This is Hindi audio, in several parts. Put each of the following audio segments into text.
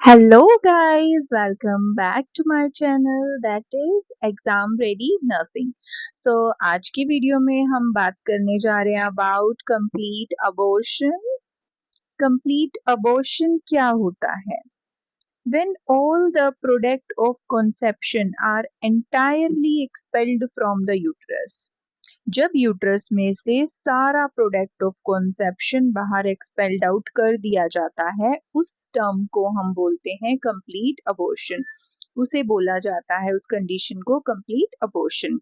Hello guys, welcome back to my channel that is Exam Ready Nursing. So आज की वीडियो में हम बात करने जा रहे हैं about complete abortion. Complete abortion क्या होता है? When all the product of conception are entirely expelled from the uterus. जब यूट्रस में से सारा प्रोडक्ट ऑफ कॉन्सेप्शन बाहर एक्सपेल्ड आउट कर दिया जाता है उस टर्म को हम बोलते हैं कंप्लीट अबॉर्शन। उसे बोला जाता है उस कंडीशन को कंप्लीट अबॉर्शन।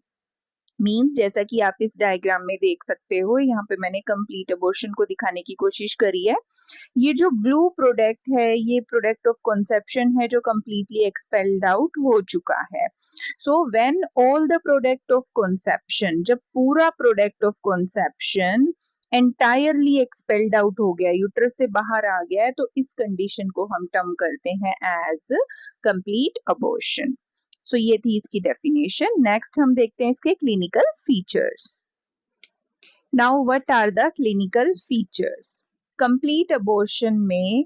मीन्स जैसा कि आप इस डायग्राम में देख सकते हो, यहाँ पे मैंने कंप्लीट अबॉर्शन को दिखाने की कोशिश करी है। ये जो ब्लू प्रोडक्ट है ये प्रोडक्ट ऑफ कॉन्सेप्शन है जो कंप्लीटली एक्सपेल्ड आउट हो चुका है। So when all the product of conception, जब पूरा product of conception entirely expelled out हो गया, यूट्रस से बाहर आ गया है, तो इस कंडीशन को हम टर्म करते हैं एज कंप्लीट अबॉर्शन। सो ये थी इसकी डेफिनेशन। नेक्स्ट हम देखते हैं इसके clinical features. Now what are the clinical features? Complete abortion में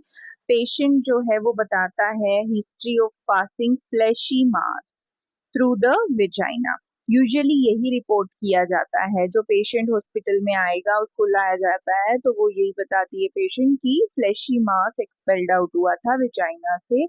पेशेंट जो है वो बताता है history of passing fleshy mass through the vagina. Usually यही रिपोर्ट किया जाता है, जो पेशेंट हॉस्पिटल में आएगा उसको लाया जाता है तो वो यही बताती है पेशेंट की फ्लैशी मास एक्सपेल्ड आउट हुआ था विजाइना से।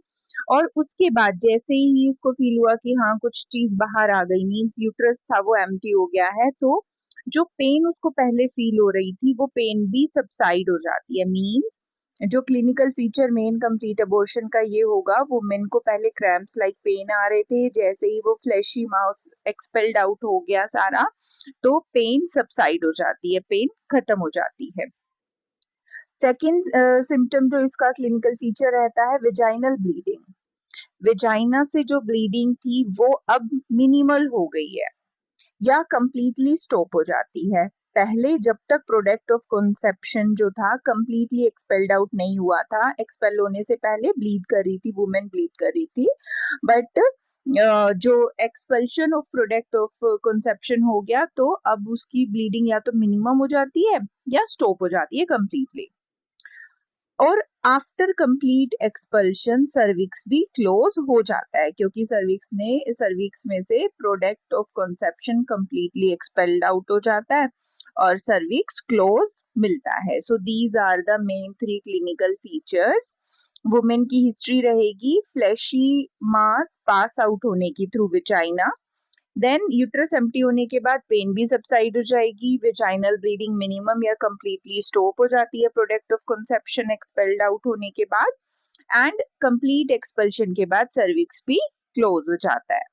और उसके बाद जैसे ही उसको फील हुआ कि हाँ कुछ चीज बाहर आ गई, मीन्स यूट्रस था वो एम्प्टी हो गया है, तो जो पेन उसको पहले फील हो रही थी वो पेन भी सबसाइड हो जाती है। मीन्स जो clinical feature main complete abortion का ये होगा, वुमेन को पहले क्रैम्प्स लाइक पेन आ रहे थे, जैसे ही वो फ्लैशी माउस एक्सपेल्ड आउट हो गया सारा तो पेन सबसाइड हो जाती है, पेन खत्म हो जाती है। सेकेंड सिम्टम जो इसका क्लिनिकल फीचर रहता है विजाइनल ब्लीडिंग। विजाइना से जो ब्लीडिंग थी वो अब मिनिमल हो गई है या कंप्लीटली स्टॉप हो जाती है। पहले जब तक प्रोडक्ट ऑफ कॉन्सेप्शन जो था कंप्लीटली एक्सपेल्ड आउट नहीं हुआ था, एक्सपेल होने से पहले ब्लीड कर रही थी, वुमेन ब्लीड कर रही थी, बट जो एक्सपेल्शन ऑफ प्रोडक्ट ऑफ कॉन्सेप्शन हो गया तो अब उसकी ब्लीडिंग या तो मिनिमम हो जाती है या स्टॉप हो जाती है कंप्लीटली। और आफ्टर कंप्लीट एक्सपल्शन सर्विक्स भी क्लोज हो जाता है, क्योंकि सर्विक्स में से product of conception completely expelled out हो जाता है और सर्विक्स क्लोज मिलता है। So these are the main 3 clinical features. Women की हिस्ट्री रहेगी फ्लैशी मास पास आउट होने की through vagina, then uterus empty होने के बाद पेन भी सबसाइड हो जाएगी, वेजाइनल ब्लीडिंग मिनिमम या कंप्लीटली स्टॉप हो जाती है product of conception expelled out होने के बाद, एंड कंप्लीट एक्सपल्शन के बाद सर्विक्स भी क्लोज हो जाता है।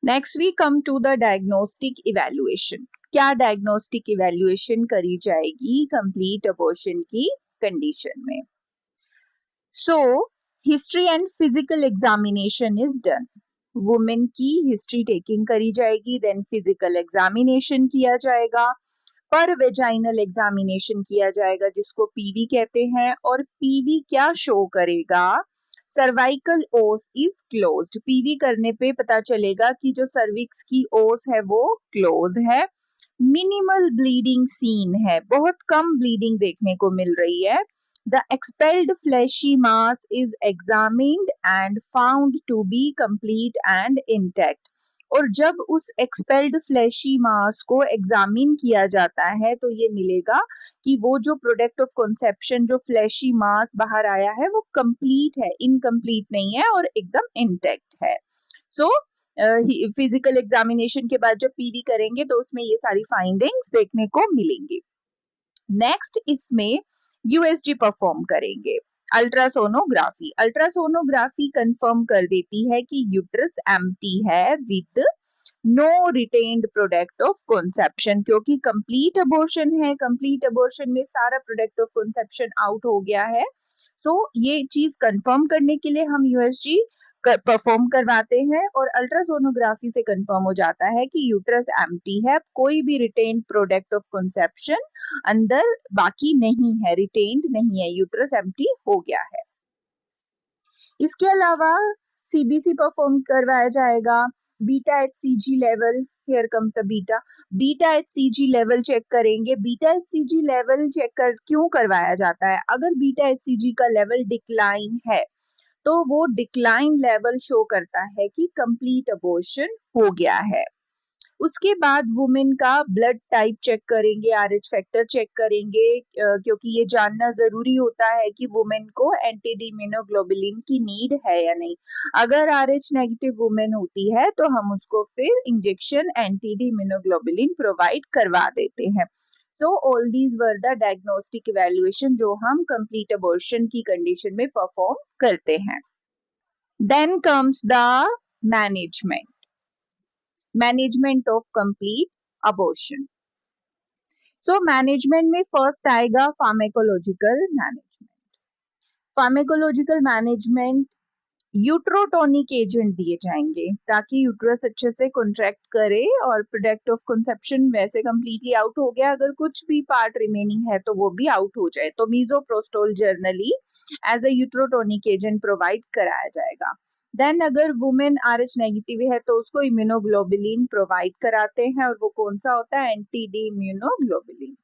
Next we come to the diagnostic evaluation. क्या डायग्नोस्टिक इवैल्यूएशन करी जाएगी कंप्लीट अबॉर्शन की कंडीशन में? So history and physical examination is done. Women की हिस्ट्री टेकिंग करी जाएगी, देन फिजिकल एग्जामिनेशन किया जाएगा, पर वेजाइनल एग्जामिनेशन किया जाएगा जिसको पीवी कहते हैं। और पीवी क्या शो करेगा? सर्वाइकल ओस इज क्लोज्ड। पीवी करने पे पता चलेगा कि जो सर्विक्स की ओस है वो क्लोज है। मिनिमल ब्लीडिंग सीन है, बहुत कम ब्लीडिंग देखने को मिल रही है। The expelled fleshy mass is examined and found to be complete and intact. और जब उस एक्सपेल्ड फ्लैशी मास को एग्जामिन किया जाता है तो ये मिलेगा कि वो जो प्रोडक्ट ऑफ कॉन्सेप्शन जो फ्लैशी मास बाहर आया है वो कंप्लीट है, इनकम्प्लीट नहीं है और एकदम इंटैक्ट है। सो फिजिकल एग्जामिनेशन के बाद जब पीवी करेंगे तो उसमें ये सारी फाइंडिंग्स देखने को मिलेंगी। नेक्स्ट इसमें यूएसजी परफॉर्म करेंगे। अल्ट्रासोनोग्राफी, अल्ट्रासोनोग्राफी कंफर्म कर देती है कि यूट्रस एम्प्टी है with no retained product of conception, क्योंकि कंप्लीट अबॉर्शन है, कंप्लीट अबॉर्शन में सारा प्रोडक्ट ऑफ कॉन्सेप्शन आउट हो गया है। सो ये चीज कंफर्म करने के लिए हम यूएसजी परफॉर्म करवाते हैं और अल्ट्रासोनोग्राफी से कंफर्म हो जाता है कि यूट्रस एम्प्टी है, कोई भी रिटेन्ड प्रोडक्ट ऑफ कॉन्सेप्शन अंदर बाकी नहीं है, रिटेन्ड नहीं है, यूट्रस एम्प्टी हो गया है। इसके अलावा सीबीसी परफॉर्म करवाया जाएगा। Beta HCG level, here comes the beta, beta HCG level check करेंगे। बीटा एचसीजी लेवल चेक कर क्यों करवाया जाता है? अगर बीटा एचसीजी का लेवल डिक्लाइन है तो वो डिक्लाइन लेवल शो करता है कि कंप्लीट अबॉर्शन हो गया है। उसके बाद वुमेन का ब्लड टाइप चेक करेंगे, आरएच फैक्टर चेक करेंगे, क्योंकि ये जानना जरूरी होता है कि वुमेन को एंटी डी इम्यूनोग्लोबुलिन की नीड है या नहीं। अगर आरएच नेगेटिव वुमेन होती है तो हम उसको फिर injection anti D immunoglobulin provide करवा देते हैं। So all these were the diagnostic evaluation जो हम कंप्लीट अबॉर्शन की कंडीशन में परफॉर्म करते हैं। Then comes the management of complete abortion. So management में फर्स्ट आएगा pharmacological management. Pharmacological management uterotonic agent दिए जाएंगे ताकि यूट्रस अच्छे से कॉन्ट्रैक्ट करे और प्रोडक्ट ऑफ कंसेप्शन वैसे कंप्लीटली आउट हो गया, अगर कुछ भी पार्ट रिमेनिंग है तो वो भी आउट हो जाए, तो misoprostol generally as a uterotonic agent provide कराया जाएगा। देन अगर वुमेन आरएच नेगेटिव है तो उसको इम्यूनोग्लोबुलिन प्रोवाइड कराते हैं, और वो कौन सा होता है, एंटी डी इम्यूनोग्लोबुलिन।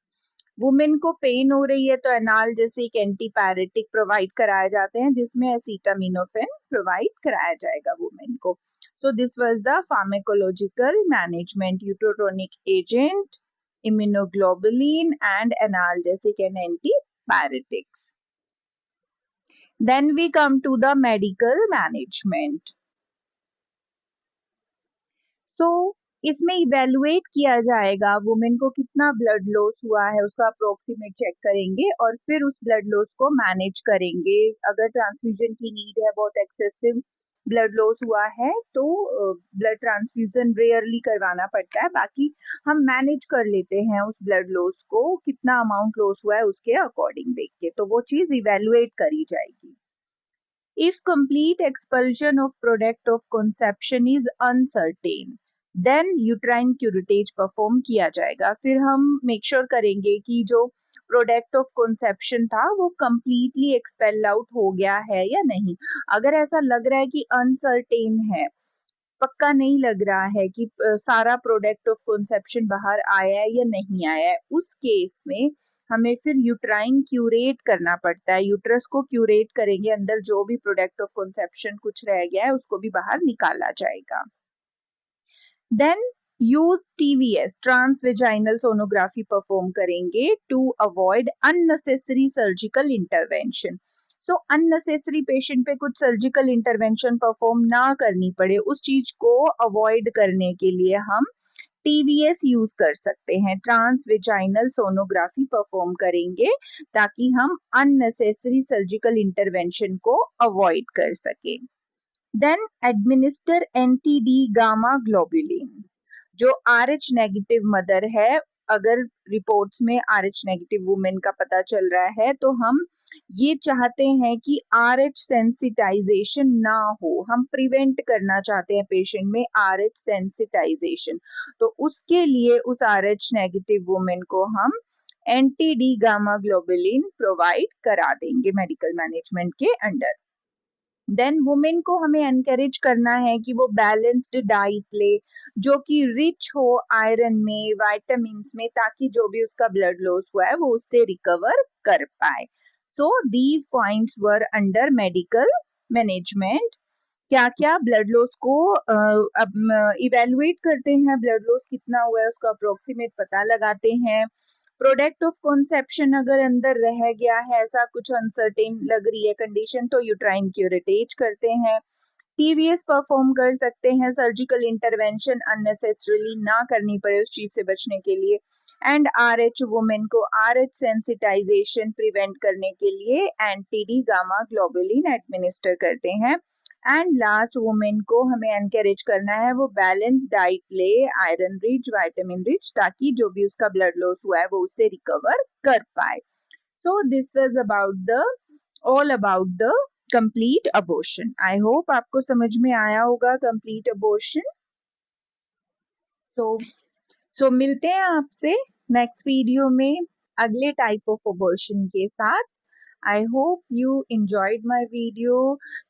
वुमेन को पेन हो रही है तो एनाल्जेसिक एंटीपायरेटिक प्रोवाइड कराए जाते हैं, जिसमें एसिटामिनोफेन प्रोवाइड कराया जाएगा वुमेन को। So this was the pharmacological management, uterotonic agent, immunoglobulin and analgesic and antipyretics. Then we come to the medical management. So इसमें इवेलुएट किया जाएगा वुमेन को कितना ब्लड लॉस हुआ है, उसका अप्रोक्सीमेट चेक करेंगे और फिर उस ब्लड लॉस को मैनेज करेंगे। अगर ट्रांसफ्यूजन की नीड है, बहुत एक्सेसिव ब्लड लॉस हुआ है तो ब्लड ट्रांसफ्यूजन रेयरली करवाना पड़ता है, बाकी हम मैनेज कर लेते हैं उस ब्लड लॉस को, कितना अमाउंट लॉस हुआ है उसके अकॉर्डिंग देख के, तो वो चीज इवेलुएट करी जाएगी। If complete expulsion of product of conception is uncertain, then uterine curettage perform किया जाएगा। फिर हम मेक श्योर करेंगे कि जो प्रोडक्ट ऑफ कंसेप्शन था वो completely एक्सपेल आउट हो गया है या नहीं। अगर ऐसा लग रहा है कि अनसर्टेन है, पक्का नहीं लग रहा है कि सारा प्रोडक्ट ऑफ कंसेप्शन बाहर आया है या नहीं आया है, उस केस में हमें फिर यूट्राइन क्यूरेट करना पड़ता है। यूट्रस को क्यूरेट करेंगे, अंदर जो भी प्रोडक्ट ऑफ कंसेप्शन कुछ रह गया है उसको भी बाहर निकाला जाएगा। Then use TVS, transvaginal sonography perform करेंगे to avoid unnecessary surgical intervention. So unnecessary patient पे कुछ सर्जिकल इंटरवेंशन परफॉर्म ना करनी पड़े, उस चीज को अवॉइड करने के लिए हम टीवीएस यूज कर सकते हैं, ट्रांसवेजाइनल सोनोग्राफी परफॉर्म करेंगे ताकि हम अननेसेसरी सर्जिकल इंटरवेंशन को अवॉइड कर सके। Then administer anti D gamma globulin. जो आरएच नेगेटिव मदर है, अगर रिपोर्ट्स में आरएच नेगेटिव वुमेन का पता चल रहा है तो हम ये चाहते हैं कि आरएच सेंसिटाइजेशन ना हो, हम प्रिवेंट करना चाहते हैं पेशेंट में आरएच सेंसिटाइजेशन, तो उसके लिए उस आरएच नेगेटिव वुमेन को हम anti D gamma globulin provide करा देंगे मेडिकल मैनेजमेंट के अंडर। देन वुमेन को हमें एनकरेज करना है कि वो बैलेंस्ड डाइट ले जो कि रिच हो आयरन में, विटामिन में, ताकि जो भी उसका ब्लड लॉस हुआ है वो उससे रिकवर कर पाए। So these points were under medical management. क्या क्या ब्लड लॉस को अब इवेलुएट करते हैं, ब्लड लॉस कितना हुआ है उसका अप्रोक्सीमेट पता लगाते हैं। प्रोडक्ट ऑफ कंसेप्शन अगर अंदर रह गया है, ऐसा कुछ अनसर्टेन लग रही है कंडीशन, तो यूट्राइन क्यूरेटेज करते हैं। टीवीएस परफॉर्म कर सकते हैं, सर्जिकल इंटरवेंशन अननेसेसरीली ना करनी पड़े उस चीज से बचने के लिए। एंड आरएच वुमेन को आरएच सेंसिटाइजेशन प्रिवेंट करने के लिए anti D gamma globulin administer करते हैं। एंड लास्ट वुमेन को हमें एनकरेज करना है वो बैलेंस डाइट ले, आयरन रिच, विटामिन रिच, ताकि जो भी उसका ब्लड लॉस हुआ है वो उससे रिकवर कर पाए। सो this was about the all about the complete abortion. I hope आपको समझ में आया होगा कंप्लीट अबॉर्शन। सो मिलते हैं आपसे नेक्स्ट वीडियो में अगले टाइप ऑफ अबॉर्शन के साथ। I hope you enjoyed my video,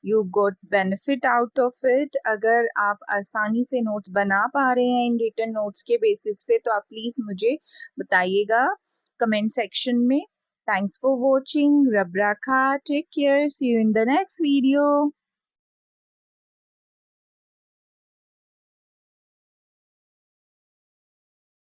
you got benefit out of it. अगर आप आसानी से नोट्स बना पा रहे हैं इन रिटन नोट्स के बेसिस पे तो आप प्लीज मुझे बताइएगा कमेंट सेक्शन में। Thanks for watching. Rab Rakha. Take care. See you in the next video.